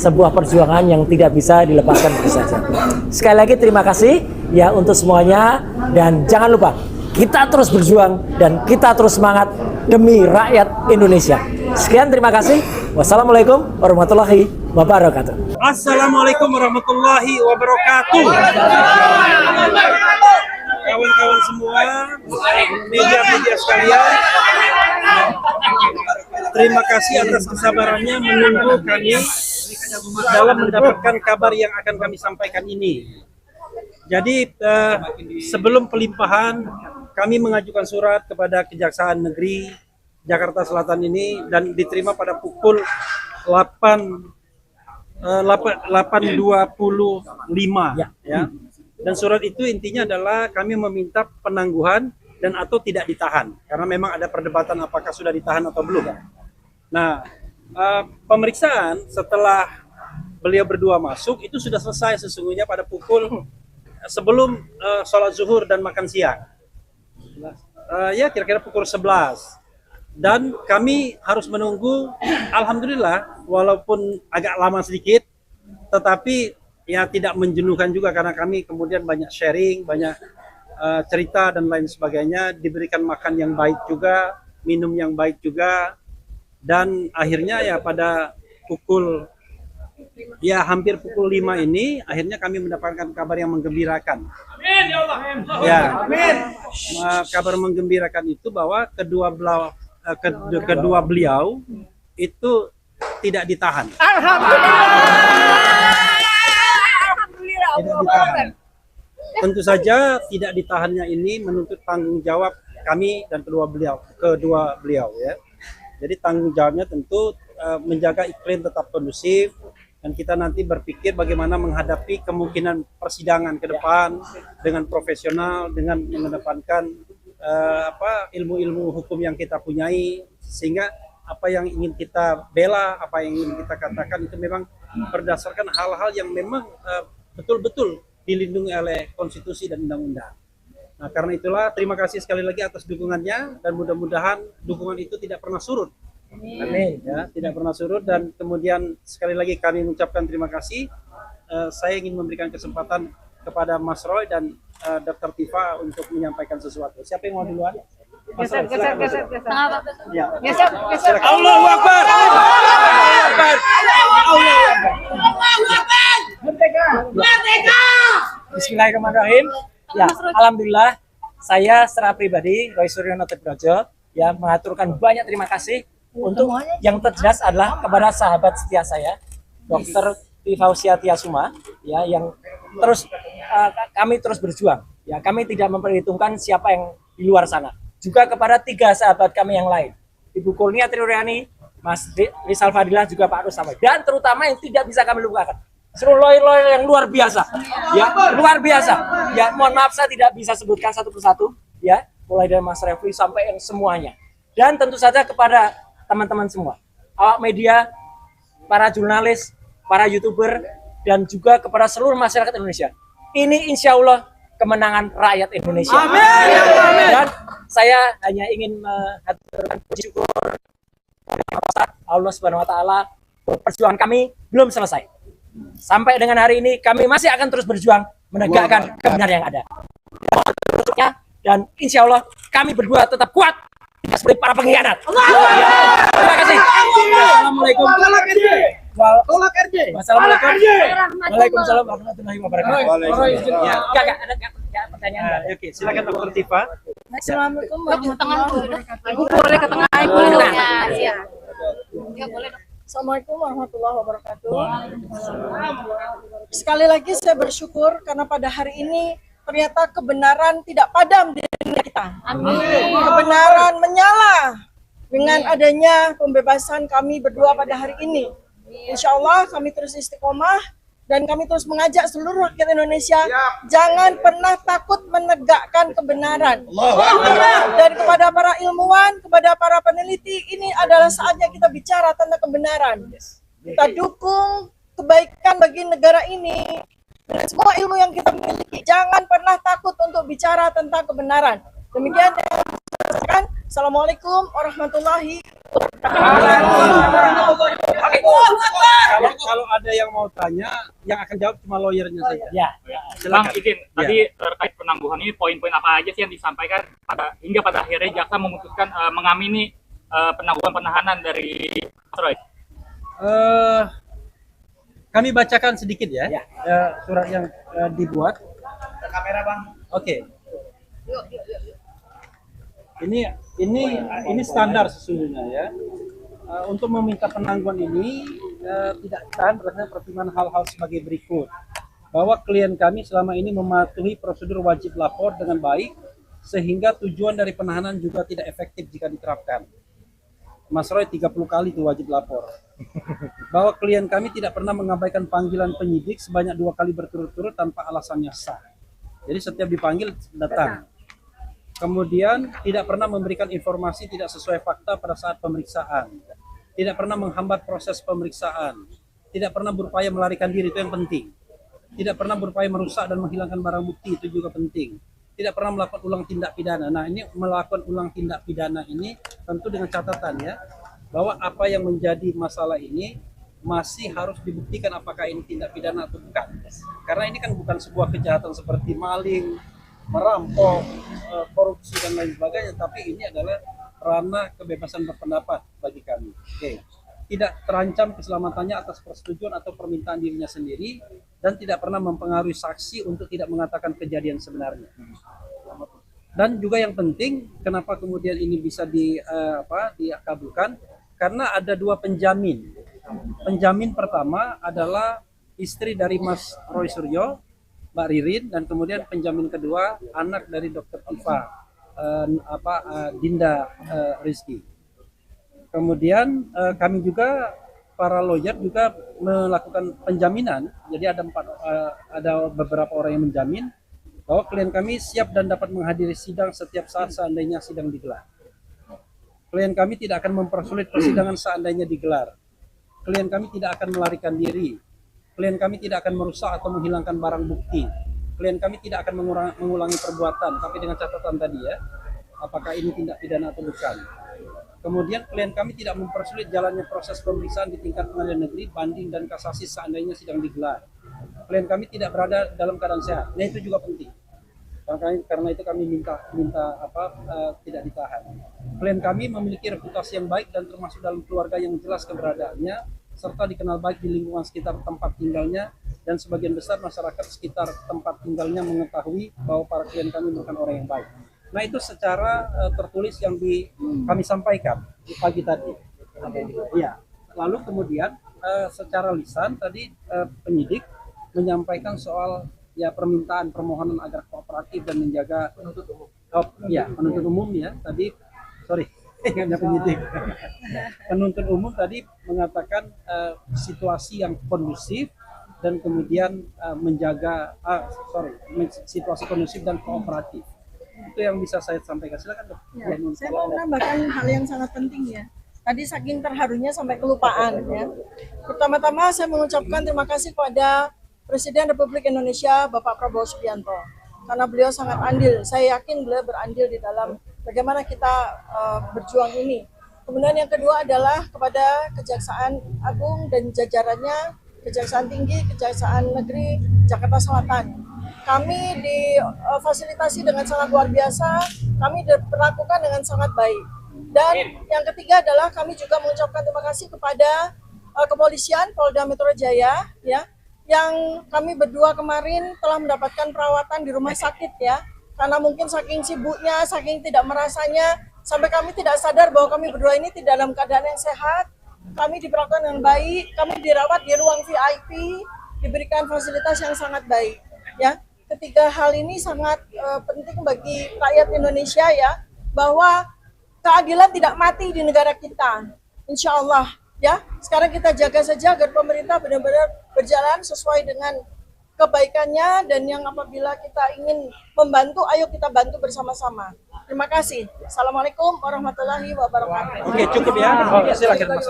sebuah perjuangan yang tidak bisa dilepaskan begitu saja. Sekali lagi terima kasih ya untuk semuanya, dan jangan lupa kita terus berjuang dan kita terus semangat demi rakyat Indonesia. Sekian, terima kasih. Wassalamualaikum warahmatullahi wabarakatuh. Assalamualaikum warahmatullahi wabarakatuh. Kawan-kawan semua, media-media sekalian, terima kasih atas kesabarannya menunggu kami dalam mendapatkan kabar yang akan kami sampaikan ini. Jadi sebelum pelimpahan, kami mengajukan surat kepada Kejaksaan Negeri Jakarta Selatan ini dan diterima pada pukul 8.25 ya. Dan surat itu intinya adalah kami meminta penangguhan dan atau tidak ditahan, karena memang ada perdebatan apakah sudah ditahan atau belum. Nah, pemeriksaan setelah beliau berdua masuk itu sudah selesai sesungguhnya pada pukul sebelum sholat zuhur dan makan siang. Ya kira-kira pukul 11. Dan kami harus menunggu, alhamdulillah walaupun agak lama sedikit, tetapi ya tidak menjenuhkan juga karena kami kemudian banyak sharing, banyak cerita dan lain sebagainya, diberikan makan yang baik juga, minum yang baik juga, dan akhirnya ya pada pukul ya hampir pukul 5 ini akhirnya kami mendapatkan kabar yang menggembirakan. Amin ya Allah. Ya. Amin. Kabar menggembirakan itu bahwa kedua beliau itu tidak ditahan. Tidak ditahan. Tentu saja tidak ditahannya ini menuntut tanggung jawab kami dan kedua beliau ya. Jadi tanggung jawabnya tentu menjaga iklim tetap kondusif, dan kita nanti berpikir bagaimana menghadapi kemungkinan persidangan ke depan dengan profesional, dengan mengedepankan ilmu-ilmu hukum yang kita punyai, sehingga apa yang ingin kita bela, apa yang ingin kita katakan itu memang berdasarkan hal-hal yang memang betul-betul dilindungi oleh konstitusi dan undang-undang. Nah, karena itulah terima kasih sekali lagi atas dukungannya, dan mudah-mudahan dukungan itu tidak pernah surut. Amin. Ya, tidak pernah surut, dan kemudian sekali lagi kami mengucapkan terima kasih. Saya ingin memberikan kesempatan kepada Mas Roy dan Dr. Tifa untuk menyampaikan sesuatu. Siapa yang mau duluan? Geser. Ya. Geser. Allahu Akbar. Merdeka. Bismillahirrahmanirrahim. Ya, alhamdulillah saya secara pribadi Roy Suryono Tetrojo ya mengaturkan banyak terima kasih untuk yang terjelas adalah kepada sahabat setia saya Dr. Tifausia Tiasuma ya, yang terus kami terus berjuang ya, kami tidak memperhitungkan siapa yang di luar sana, juga kepada 3 sahabat kami yang lain, Ibu Kurnia Triuryani, Mas Rizal Fadilah, juga Pak Rustamai, dan terutama yang tidak bisa kami lupakan seluruh lawyer yang luar biasa ya, luar biasa ya. Mohon maaf saya tidak bisa sebutkan satu persatu ya, mulai dari Mas Refli sampai yang semuanya, dan tentu saja kepada teman-teman semua, awak media, para jurnalis, para YouTuber, dan juga kepada seluruh masyarakat Indonesia. Ini insya Allah kemenangan rakyat Indonesia. Amin. Dan saya hanya ingin mengaturkan puji syukur Allah Subhanahu Wa Taala, perjuangan kami belum selesai. Sampai dengan hari ini kami masih akan terus berjuang menegakkan kebenaran yang ada. Dan insya Allah kami berdua tetap kuat, tidak seperti para pengkhianat. Terima kasih. Assalamualaikum. Tolak RJ. Wassalamualaikum. Waalaikumsalam warahmatullahi wabarakatuh. Waalaikumsalam. Ada pertanyaan. Oke, silakan Dr. Tifa. Assalamualaikum warahmatullahi wabarakatuh. Ibu boleh ke tengah, Ibu boleh ke tengah. Ya, boleh. Assalamualaikum warahmatullahi wabarakatuh. Sekali lagi saya bersyukur karena pada hari ini ternyata kebenaran tidak padam di dunia kita. Amin. Kebenaran menyala dengan adanya pembebasan kami berdua pada hari ini. Insya Allah kami terus istiqomah dan kami terus mengajak seluruh rakyat Indonesia jangan pernah takut menegakkan kebenaran. Dan kepada para ilmuwan, kepada para peneliti, ini adalah saatnya kita bicara tentang kebenaran. Kita dukung kebaikan bagi negara ini dengan semua ilmu yang kita miliki. Jangan pernah takut untuk bicara tentang kebenaran. Demikian yang saya sampaikan. Assalamualaikum warahmatullahi wabarakatuh. Kalau ada yang mau tanya, yang akan jawab cuma lawyernya saja. Ya. Bang, Silakan. izin, tadi terkait penangguhan ini poin-poin apa aja sih yang disampaikan hingga pada akhirnya jaksa memutuskan mengamini penangguhan penahanan dari Mas Roy? Kami bacakan sedikit ya, Ya. surat yang dibuat. Kamera bang. Oke. Ini standar sesungguhnya ya. Untuk meminta penangguhan ini tidak ditahan berdasarkan pertimbangan hal-hal sebagai berikut. Bahwa klien kami selama ini mematuhi prosedur wajib lapor dengan baik sehingga tujuan dari penahanan juga tidak efektif jika diterapkan. Mas Roy 30 kali itu wajib lapor. Bahwa klien kami tidak pernah mengabaikan panggilan penyidik sebanyak 2 kali berturut-turut tanpa alasannya sah. Jadi setiap dipanggil datang. Kemudian tidak pernah memberikan informasi tidak sesuai fakta pada saat pemeriksaan. Tidak pernah menghambat proses pemeriksaan. Tidak pernah berupaya melarikan diri, itu yang penting. Tidak pernah berupaya merusak dan menghilangkan barang bukti, itu juga penting. Tidak pernah melakukan ulang tindak pidana. Nah, ini melakukan ulang tindak pidana ini tentu dengan catatan ya, bahwa apa yang menjadi masalah ini masih harus dibuktikan apakah ini tindak pidana atau bukan. Karena ini kan bukan sebuah kejahatan seperti maling, merampok, korupsi dan lain sebagainya, tapi ini adalah ranah kebebasan berpendapat bagi kami. Oke. Tidak terancam keselamatannya atas persetujuan atau permintaan dirinya sendiri dan tidak pernah mempengaruhi saksi untuk tidak mengatakan kejadian sebenarnya. Dan juga yang penting, kenapa kemudian ini bisa dikabulkan? Karena ada 2 penjamin. Penjamin pertama adalah istri dari Mas Roy Suryo, Mbak Ririn, dan kemudian penjamin kedua anak dari Dr. Tifa, Dinda Rizky. Kemudian kami juga para lawyer juga melakukan penjaminan. Jadi ada beberapa orang yang menjamin bahwa klien kami siap dan dapat menghadiri sidang setiap saat seandainya sidang digelar. Klien kami tidak akan mempersulit persidangan seandainya digelar. Klien kami tidak akan melarikan diri. Klien kami tidak akan merusak atau menghilangkan barang bukti. Klien kami tidak akan mengulangi perbuatan, tapi dengan catatan tadi ya, apakah ini tindak pidana atau bukan. Kemudian klien kami tidak mempersulit jalannya proses pemeriksaan di tingkat pengadilan negeri, banding dan kasasi seandainya sidang digelar. Klien kami tidak berada dalam keadaan sehat. Nah, itu juga penting. Karena itu kami minta tidak ditahan. Klien kami memiliki reputasi yang baik dan termasuk dalam keluarga yang jelas keberadaannya, serta dikenal baik di lingkungan sekitar tempat tinggalnya, dan sebagian besar masyarakat sekitar tempat tinggalnya mengetahui bahwa para klien kami bukan orang yang baik. Nah, itu secara tertulis yang kami sampaikan di pagi tadi. Ya. Lalu kemudian secara lisan tadi penyidik menyampaikan soal ya permintaan permohonan agar kooperatif dan menjaga penuntut umum ya tadi hanya penyidik. Penuntut umum tadi mengatakan situasi yang kondusif dan kemudian menjaga situasi kondusif dan kooperatif. Itu yang bisa saya sampaikan. Silakan, Dok. Ya, saya mau menambahkan hal yang sangat penting ya. Tadi saking terharunya sampai kelupaan ya. Pertama-tama saya mengucapkan terima kasih kepada Presiden Republik Indonesia Bapak Prabowo Subianto karena beliau sangat andil. Saya yakin beliau berandil di dalam bagaimana kita berjuang ini. Kemudian yang kedua adalah kepada Kejaksaan Agung dan jajarannya, Kejaksaan Tinggi, Kejaksaan Negeri Jakarta Selatan. Kami difasilitasi dengan sangat luar biasa, kami diperlakukan dengan sangat baik. Dan yang ketiga adalah kami juga mengucapkan terima kasih kepada kepolisian Polda Metro Jaya ya, yang kami berdua kemarin telah mendapatkan perawatan di rumah sakit ya, karena mungkin saking sibuknya, saking tidak merasanya, sampai kami tidak sadar bahwa kami berdua ini tidak dalam keadaan yang sehat. Kami diperlakukan dengan baik, kami dirawat di ruang VIP, diberikan fasilitas yang sangat baik ya. Ketiga hal ini sangat penting bagi rakyat Indonesia ya, bahwa keadilan tidak mati di negara kita, insya Allah ya. Sekarang kita jaga saja agar pemerintah benar-benar berjalan sesuai dengan kebaikannya, dan yang apabila kita ingin membantu, ayo kita bantu bersama-sama. Terima kasih. Assalamualaikum warahmatullahi wabarakatuh. Oke, cukup ya. Silakan, Mas.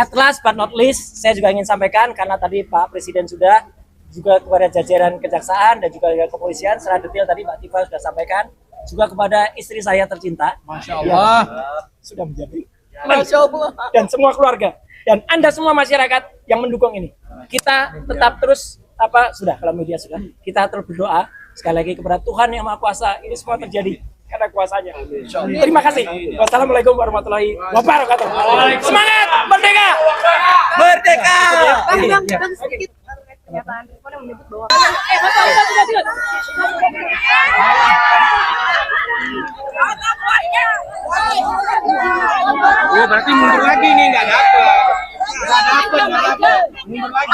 At last but not least, saya juga ingin sampaikan karena tadi Pak Presiden sudah juga kepada jajaran kejaksaan dan juga kepolisian secara detail tadi Mbak Tifa sudah sampaikan, juga kepada istri saya tercinta, Masya Allah, sudah menjadi Masya Allah, dan semua keluarga. dan Anda semua masyarakat yang mendukung ini. Kita tetap terus kalau media sudah, kita terus berdoa sekali lagi kepada Tuhan Yang Maha Kuasa, ini semua terjadi karena kuasanya. Terima kasih. Wassalamualaikum warahmatullahi wabarakatuh. Semangat merdeka! Merdeka! Pernyataan Rifon yang menyebut bahwa Oh, berarti mundur lagi nih, nggak dapet. Mundur lagi.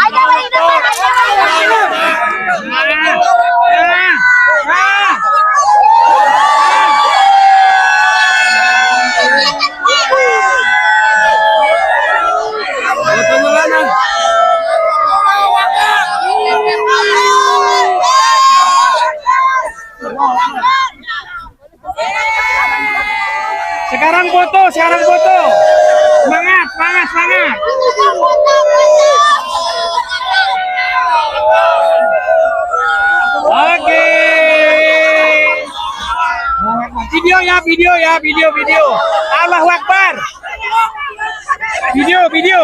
Sekarang foto. Semangat. Oke. Video. Allahu Akbar. Video.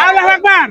Allahu Akbar.